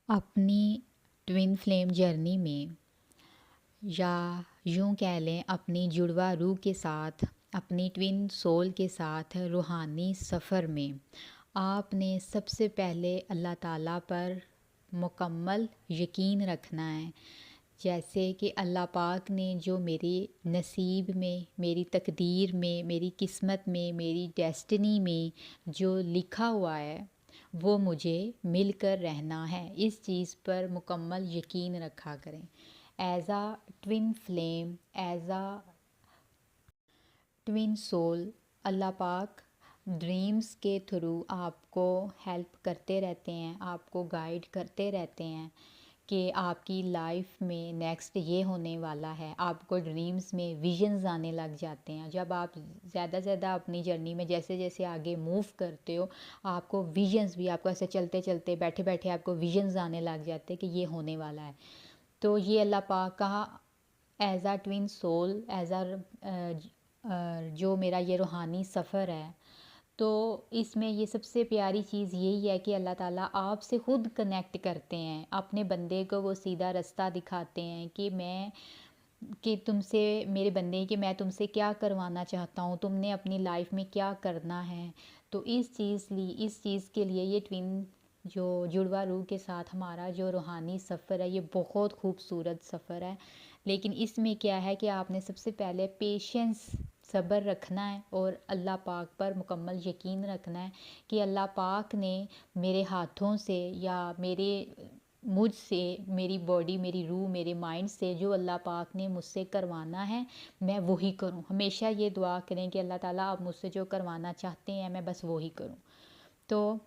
अपनी twin flame journey में या यूं कह लें अपनी जुड़वा रूह के साथ अपनी ट्विन सोल के साथ रूहानी सफ़र में आपने सबसे पहले अल्लाह ताला पर मुकम्मल यकीन रखना है। जैसे कि अल्लाह पाक ने जो मेरे नसीब में, मेरी तकदीर में, मेरी किस्मत में, मेरी डेस्टिनी में जो लिखा हुआ है वो मुझे मिलकर रहना है। इस चीज़ पर मुकम्मल यकीन रखा करें। एज़ आ ट्विन फ्लेम, एज़ आ ट्विन सोल, अल्लाह पाक ड्रीम्स के थ्रू आपको हेल्प करते रहते हैं, आपको गाइड करते रहते हैं कि आपकी लाइफ में नेक्स्ट ये होने वाला है। आपको ड्रीम्स में विजन्स आने लग जाते हैं। जब आप ज़्यादा से ज़्यादा अपनी जर्नी में जैसे जैसे आगे मूव करते हो, आपको विजन्स भी, आपको ऐसे चलते चलते बैठे बैठे आपको विजन्स आने लग जाते हैं कि ये होने वाला है। तो ये अल्लाह पाक का एज़ आ ट्विन सोल, एज़ आ जो मेरा ये रूहानी सफ़र है, तो इसमें ये सबसे प्यारी चीज़ यही है कि अल्लाह ताला आपसे ख़ुद कनेक्ट करते हैं। अपने बंदे को वो सीधा रास्ता दिखाते हैं कि तुमसे, मेरे बंदे, कि मैं तुमसे क्या करवाना चाहता हूँ, तुमने अपनी लाइफ में क्या करना है। तो इस चीज़ के लिए ये ट्विन जो जुड़वा रूह के साथ हमारा जो रूहानी सफ़र है, ये बहुत खूबसूरत सफ़र है। लेकिन इसमें क्या है कि आपने सबसे पहले पेशेंस, सब्र रखना है और अल्लाह पाक पर मुकम्मल यकीन रखना है कि अल्लाह पाक ने मेरे हाथों से या मुझसे, मेरी बॉडी, मेरी रूह, मेरे माइंड से जो अल्लाह पाक ने मुझसे करवाना है, मैं वही करूं। हमेशा ये दुआ करें कि अल्लाह ताला आप मुझसे जो करवाना चाहते हैं मैं बस वही करूं। तो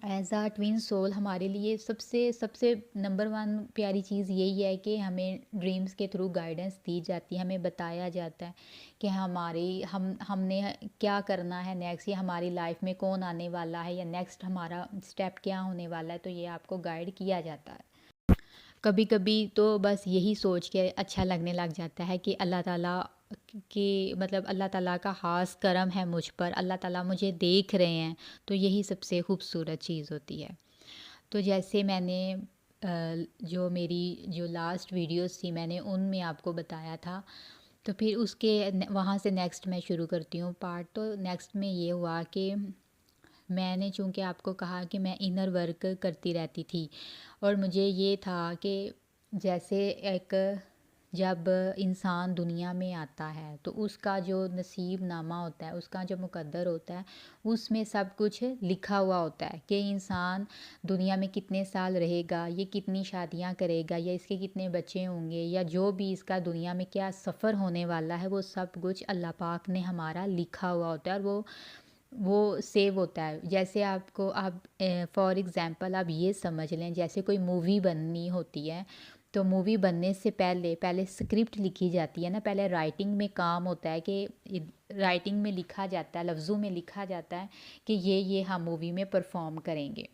एज़ आ ट्विन सोल हमारे लिए सबसे सबसे नंबर वन प्यारी चीज़ यही है कि हमें ड्रीम्स के थ्रू गाइडेंस दी जाती है, हमें बताया जाता है कि हमने क्या करना है नेक्स्ट, या हमारी लाइफ में कौन आने वाला है, या नेक्स्ट हमारा स्टेप क्या होने वाला है। तो ये आपको गाइड किया जाता है। कभी कभी तो बस यही सोच के अच्छा लगने लग जाता है कि अल्लाह ताला कि मतलब अल्लाह ताला का ख़ास करम है मुझ पर, अल्लाह ताला मुझे देख रहे हैं। तो यही सबसे खूबसूरत चीज़ होती है। तो जैसे मैंने जो मेरी जो लास्ट वीडियोस थी मैंने उनमें आपको बताया था। तो फिर वहाँ से नेक्स्ट मैं शुरू करती हूँ पार्ट। तो नेक्स्ट में ये हुआ कि मैंने चूँकि आपको कहा कि मैं इनर वर्क करती रहती थी, और मुझे ये था कि जैसे एक जब इंसान दुनिया में आता है तो उसका जो नसीब नामा होता है, उसका जो मुकद्दर होता है, उसमें सब कुछ लिखा हुआ होता है कि इंसान दुनिया में कितने साल रहेगा, ये कितनी शादियां करेगा, या इसके कितने बच्चे होंगे, या जो भी इसका दुनिया में क्या सफ़र होने वाला है, वो सब कुछ अल्लाह पाक ने हमारा लिखा हुआ होता है। और वो सेव होता है। जैसे आप फॉर एग्ज़ाम्पल आप ये समझ लें, जैसे कोई मूवी बननी होती है, तो मूवी बनने से पहले पहले स्क्रिप्ट लिखी जाती है ना। पहले राइटिंग में काम होता है कि राइटिंग में लिखा जाता है, लफ्ज़ों में लिखा जाता है कि ये हम मूवी में परफॉर्म करेंगे।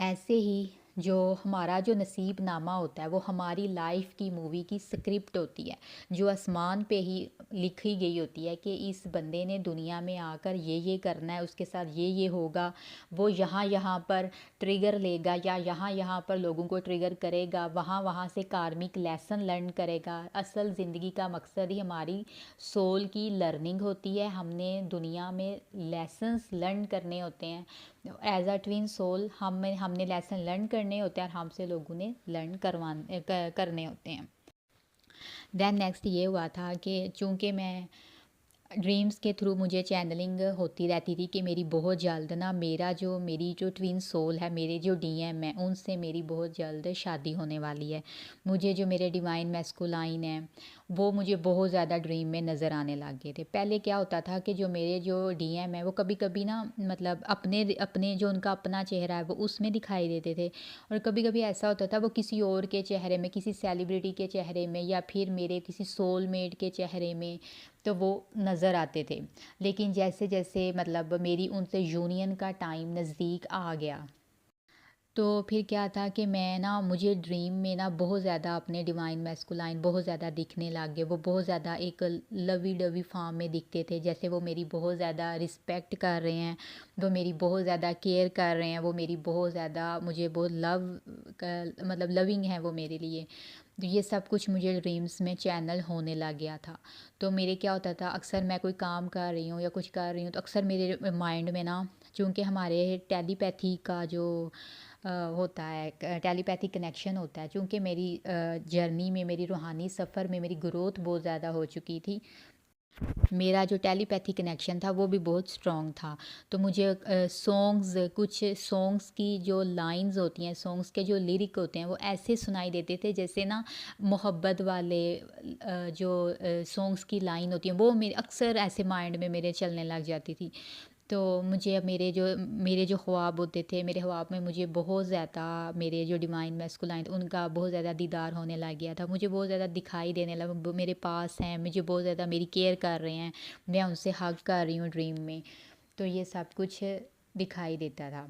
ऐसे ही जो हमारा जो नसीब नामा होता है वो हमारी लाइफ की मूवी की स्क्रिप्ट होती है, जो आसमान पे ही लिखी गई होती है कि इस बंदे ने दुनिया में आकर ये करना है, उसके साथ ये होगा, वो यहाँ यहाँ पर ट्रिगर लेगा, या यहाँ यहाँ पर लोगों को ट्रिगर करेगा, वहाँ वहाँ से कार्मिक लेसन लर्न करेगा। असल ज़िंदगी का मकसद ही हमारी सोल की लर्निंग होती है। हमने दुनिया में लेसन्स लर्न करने होते हैं। एज अ ट्विन सोल हमने लेसन लर्न करने होते हैं और हमसे लोगों ने करने होते हैं। देन नेक्स्ट ये हुआ था कि चूँकि मैं ड्रीम्स के थ्रू मुझे चैनलिंग होती रहती थी कि मेरी जो ट्विन सोल है, मेरे जो डीएम है, उनसे मेरी बहुत जल्द शादी होने वाली है। मुझे जो मेरे डिवाइन मैस्कुलाइन है वो मुझे बहुत ज़्यादा ड्रीम में नज़र आने लग गए थे। पहले क्या होता था कि जो मेरे जो डीएम है वो कभी कभी ना, मतलब अपने अपने जो उनका अपना चेहरा है वो उसमें दिखाई देते थे, और कभी कभी ऐसा होता था वो किसी और के चेहरे में, किसी सेलिब्रिटी के चेहरे में, या फिर मेरे किसी सोलमेट के चेहरे में, तो वो नज़र आते थे। लेकिन जैसे जैसे मतलब मेरी उनसे यूनियन का टाइम नज़दीक आ गया, तो फिर क्या था कि मैं ना मुझे ड्रीम में ना बहुत ज़्यादा अपने डिवाइन मैस्कुलाइन बहुत ज़्यादा दिखने लग गए। वो बहुत ज़्यादा एक लवी डवी फॉर्म में दिखते थे, जैसे वो मेरी बहुत ज़्यादा रिस्पेक्ट कर रहे हैं, वो मेरी बहुत ज़्यादा केयर कर रहे हैं, वो मेरी बहुत ज़्यादा मुझे बहुत लव मतलब लविंग है वो मेरे लिए। तो ये सब कुछ मुझे ड्रीम्स में चैनल होने लग गया था। तो मेरे क्या होता था, अक्सर मैं कोई काम कर रही हूँ या कुछ कर रही हूँ तो अक्सर मेरे माइंड में ना, चूँकि हमारे टेलीपैथी का जो होता है, टेलीपैथी कनेक्शन होता है, चूँकि मेरी जर्नी में, मेरी रूहानी सफ़र में मेरी ग्रोथ बहुत ज़्यादा हो चुकी थी, मेरा जो टेलीपैथी कनेक्शन था वो भी बहुत स्ट्रॉन्ग था। तो मुझे सॉन्ग्स, कुछ सॉन्ग्स की जो लाइंस होती हैं, सॉन्ग्स के जो लिरिक होते हैं वो ऐसे सुनाई देते थे जैसे ना मोहब्बत वाले जो सॉन्ग्स की लाइन होती हैं वो मेरे अक्सर ऐसे माइंड में मेरे चलने लग जाती थी। तो मुझे अब मेरे जो ख्वाब होते थे, मेरे ख्वाब में मुझे बहुत ज़्यादा मेरे जो डिवाइन मैस्कुलाइन उनका बहुत ज़्यादा दीदार होने लग गया था। मुझे बहुत ज़्यादा दिखाई देने लगा, मेरे पास हैं, मुझे बहुत ज़्यादा मेरी केयर कर रहे हैं, मैं उनसे हग कर रही हूँ ड्रीम में। तो ये सब कुछ दिखाई देता था।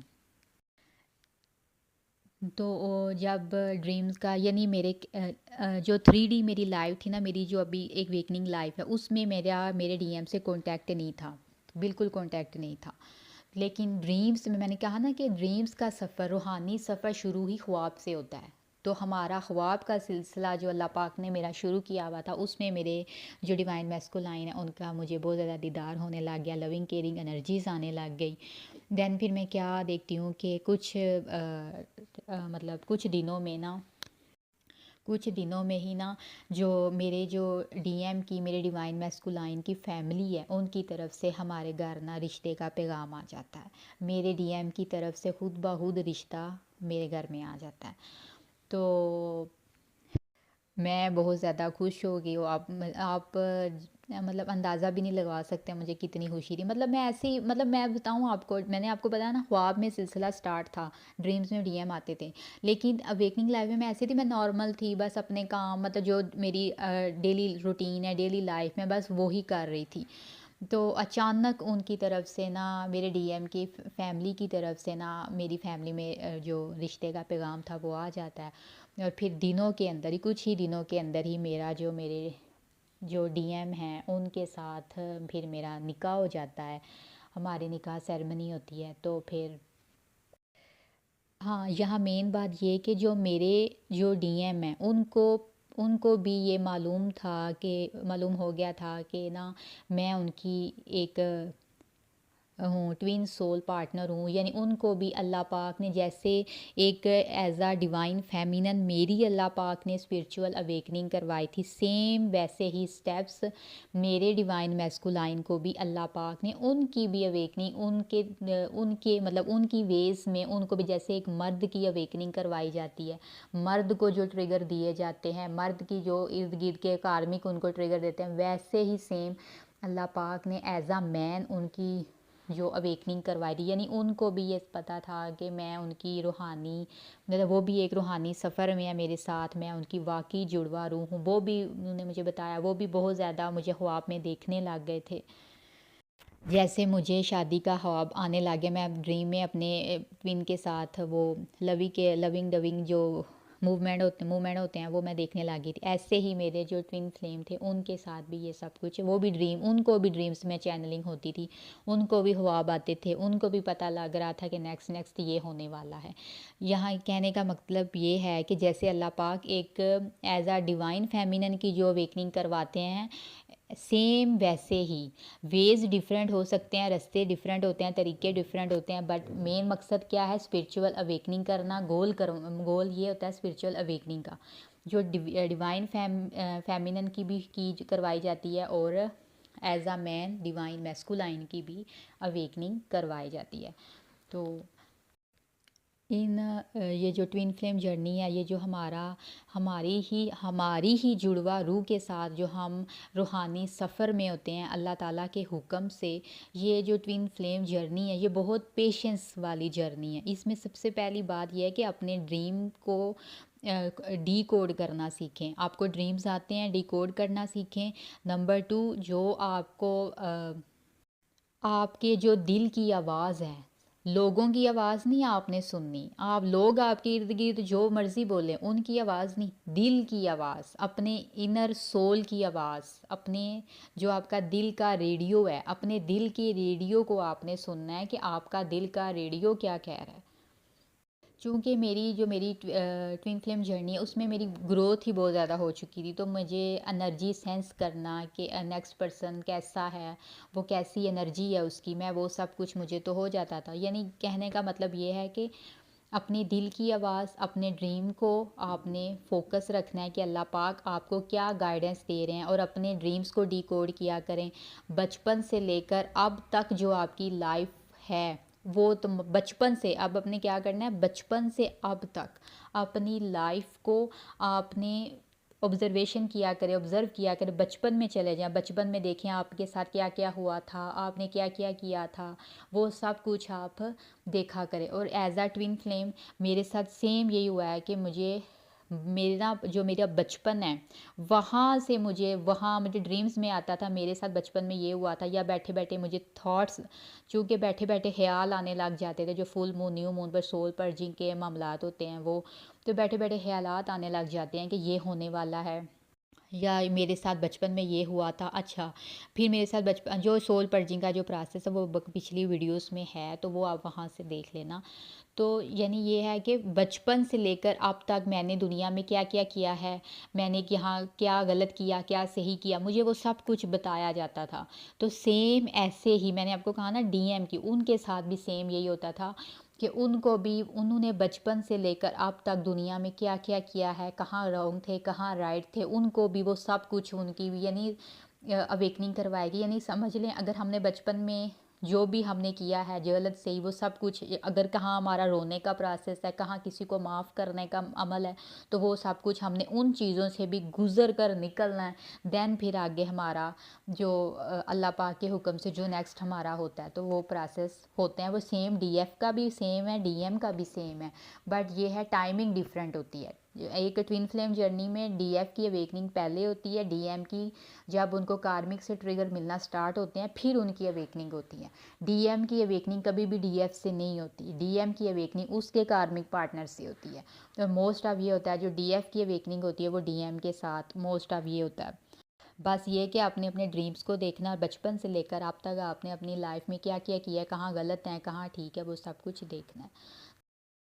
तो जब ड्रीम्स का यानी जो 3D मेरी लाइफ थी ना, मेरी जो अभी एक वेकनिंग लाइफ है उसमें मेरे डीएम से कांटेक्ट नहीं था, बिल्कुल कांटेक्ट नहीं था। लेकिन ड्रीम्स में मैंने कहा ना कि ड्रीम्स का सफ़र, रूहानी सफ़र शुरू ही ख्वाब से होता है। तो हमारा ख्वाब का सिलसिला जो अल्लाह पाक ने मेरा शुरू किया हुआ था, उसमें मेरे जो डिवाइन मैस्कुलाइन है उनका मुझे बहुत ज़्यादा दीदार होने लग गया, लविंग केयरिंग एनर्जीज आने लग गई। देन फिर मैं क्या देखती हूँ कि मतलब कुछ दिनों में ही ना, जो डीएम की, मेरे डिवाइन मैस्कुलाइन की फैमिली है, उनकी तरफ से हमारे घर ना रिश्ते का पैगाम आ जाता है। मेरे डीएम की तरफ से खुद ब खुद रिश्ता मेरे घर में आ जाता है। तो मैं बहुत ज़्यादा खुश हो गई हूँ। आप मतलब अंदाज़ा भी नहीं लगा सकते मुझे कितनी खुशी थी। मतलब मैं ऐसे ही, मतलब मैं बताऊँ आपको, मैंने आपको बताया ना ख्वाब में सिलसिला स्टार्ट था, ड्रीम्स में डीएम आते थे। लेकिन अवेकनिंग लाइफ में मैं ऐसी थी, मैं नॉर्मल थी, बस अपने काम, मतलब जो मेरी डेली रूटीन है, डेली लाइफ में बस वो ही कर रही थी। तो अचानक उनकी तरफ से ना, मेरे डीएम की फैमिली की तरफ से ना, मेरी फैमिली में जो रिश्ते का पैगाम था वो आ जाता है। और फिर दिनों के अंदर ही, कुछ ही दिनों के अंदर ही मेरे जो डीएम हैं उनके साथ फिर मेरा निकाह हो जाता है। हमारी निकाह सेरेमनी होती है। तो फिर हाँ, यहाँ मेन बात ये कि जो डीएम हैं उनको उनको भी ये मालूम हो गया था कि ना मैं उनकी एक हूँ, ट्विन सोल पार्टनर हूँ। यानी उनको भी अल्लाह पाक ने जैसे एक एज अ डिवाइन फेमिनन मेरी अल्लाह पाक ने स्पिरिचुअल अवेकनिंग करवाई थी, सेम वैसे ही स्टेप्स मेरे डिवाइन मैस्कुलाइन को भी अल्लाह पाक ने उनकी भी अवेकनिंग, उनके मतलब उनकी वेज़ में उनको भी जैसे एक मर्द की अवेकनिंग करवाई जाती है, मर्द को जो ट्रिगर दिए जाते हैं, मर्द की जो इर्द गिर्द के कार्मिक उनको ट्रिगर देते हैं, वैसे ही सेम अल्लाह पाक ने एज अ मैन उनकी जो अवेकनिंग करवाई थी। यानी उनको भी ये पता था कि मैं उनकी रूहानी, मतलब वो भी एक रूहानी सफ़र में है मेरे साथ, मैं उनकी वाकई जुड़वा रूह हूँ। वो भी उन्होंने मुझे बताया, वो भी बहुत ज़्यादा मुझे ख्वाब में देखने लग गए थे। जैसे मुझे शादी का ख्वाब आने लगे, मैं अब ड्रीम में अपने ट्विन के साथ वो लविंग डविंग जो मूवमेंट होते हैं वो मैं देखने लगी थी। ऐसे ही मेरे जो ट्विन फ्लेम थे उनके साथ भी ये सब कुछ, वो भी उनको भी ड्रीम्स में चैनलिंग होती थी, उनको भी ख्वाब आते थे, उनको भी पता लग रहा था कि नेक्स्ट नेक्स्ट ये होने वाला है। यहाँ कहने का मतलब ये है कि जैसे अल्लाह पाक एक एज आ डिवाइन फेमिनन की जो अवेकनिंग करवाते हैं, सेम वैसे ही वेज़ डिफरेंट हो सकते हैं, रास्ते डिफरेंट होते हैं, तरीके डिफरेंट होते हैं, बट मेन मकसद क्या है, स्पिरिचुअल अवेकनिंग करना। गोल ये होता है स्पिरिचुअल अवेकनिंग का, जो डिवाइन फेमिनन की भी की करवाई जाती है, और as a man divine masculine की भी अवेकनिंग करवाई जाती है। तो ये जो ट्विन फ्लेम जर्नी है, ये जो हमारी ही जुड़वा रूह के साथ जो हम रूहानी सफ़र में होते हैं अल्लाह ताला के हुक्म से, ये जो ट्विन फ्लेम जर्नी है ये बहुत पेशेंस वाली जर्नी है। इसमें सबसे पहली बात यह है कि अपने ड्रीम को डी कोड करना सीखें। आपको ड्रीम्स आते हैं, डी कोड करना सीखें। नंबर टू, जो आपके जो दिल की आवाज़ है, लोगों की आवाज़ नहीं आपने सुननी। आप लोग आपके इर्द-गिर्द जो मर्ज़ी बोलें, उनकी आवाज़ नहीं, दिल की आवाज़, अपने इनर सोल की आवाज़, अपने जो आपका दिल का रेडियो है, अपने दिल के रेडियो को आपने सुनना है कि आपका दिल का रेडियो क्या कह रहा है। चूँकि मेरी ट्विन फ्लेम जर्नी है उसमें मेरी ग्रोथ ही बहुत ज़्यादा हो चुकी थी, तो मुझे एनर्जी सेंस करना कि नेक्स्ट पर्सन कैसा है, वो कैसी एनर्जी है उसकी, मैं वो सब कुछ मुझे तो हो जाता था। यानी कहने का मतलब ये है कि अपने दिल की आवाज़, अपने ड्रीम को आपने फ़ोकस रखना है कि अल्लाह पाक आपको क्या गाइडेंस दे रहे हैं, और अपने ड्रीम्स को डिकोड किया करें। बचपन से लेकर अब तक जो आपकी लाइफ है, वो तो बचपन से अब अपने क्या करना है, बचपन से अब तक अपनी लाइफ को आपने ऑब्जर्वेशन किया करें, ऑब्ज़र्व किया करें, बचपन में चले जाएँ, बचपन में देखें आपके साथ क्या-क्या हुआ था, आपने क्या-क्या किया था, वो सब कुछ आप देखा करें। और एज़ अ ट्विन फ्लेम मेरे साथ सेम यही हुआ है कि मेरा बचपन है, वहाँ मुझे ड्रीम्स में आता था, मेरे साथ बचपन में ये हुआ था, या बैठे-बैठे मुझे थॉट्स, चूँकि बैठे-बैठे ख़्याल आने लग जाते थे, जो फुल मून, न्यू मून पर सोल पर्जिंग के मामलात होते हैं वो, तो बैठे-बैठे ख़्यालात आने लग जाते हैं कि ये होने वाला है, या मेरे साथ बचपन में ये हुआ था। अच्छा, फिर मेरे साथ बचपन जो सोल पर्जिंग का जो प्रोसेस है वो पिछली वीडियोस में है, तो वो आप वहाँ से देख लेना। तो यानी ये है कि बचपन से लेकर अब तक मैंने दुनिया में क्या क्या किया है, मैंने यहाँ क्या गलत किया, क्या सही किया, मुझे वो सब कुछ बताया जाता था। तो सेम ऐसे ही मैंने आपको कहा ना डीएम की, उनके साथ भी सेम यही होता था कि उनको भी उन्होंने बचपन से लेकर अब तक दुनिया में क्या क्या किया है, कहाँ रॉन्ग थे कहाँ राइट थे, उनको भी वो सब कुछ उनकी भी यानी अवेकनिंग करवाएगी। यानी समझ लें अगर हमने बचपन में जो भी हमने किया है गलत सही, वो सब कुछ अगर कहाँ हमारा रोने का प्रोसेस है, कहाँ किसी को माफ़ करने का अमल है, तो वो सब कुछ हमने उन चीज़ों से भी गुज़र कर निकलना है। देन फिर आगे हमारा जो अल्लाह पाक के हुक्म से जो नेक्स्ट हमारा होता है, तो वो प्रोसेस होते हैं। वो सेम डीएफ का भी सेम है, डीएम का भी सेम है, बट ये है टाइमिंग डिफरेंट होती है। एक ट्विन फ्लेम जर्नी में डीएफ की अवेकनिंग पहले होती है, डीएम की जब उनको कार्मिक से ट्रिगर मिलना स्टार्ट होते हैं फिर उनकी अवेकनिंग होती है। डीएम की अवेकनिंग कभी भी डीएफ से नहीं होती, डीएम की अवेकनिंग उसके कार्मिक पार्टनर से होती है। तो मोस्ट ऑफ ये होता है जो डीएफ की अवेकनिंग होती है वो डीएम के साथ मोस्ट ऑफ ये होता है। बस ये कि आपने अपने ड्रीम्स को देखना है, बचपन से लेकर अब तक आपने अपनी लाइफ में क्या क्या किया है, कहाँ गलत है कहाँ ठीक है, वो सब कुछ देखना है।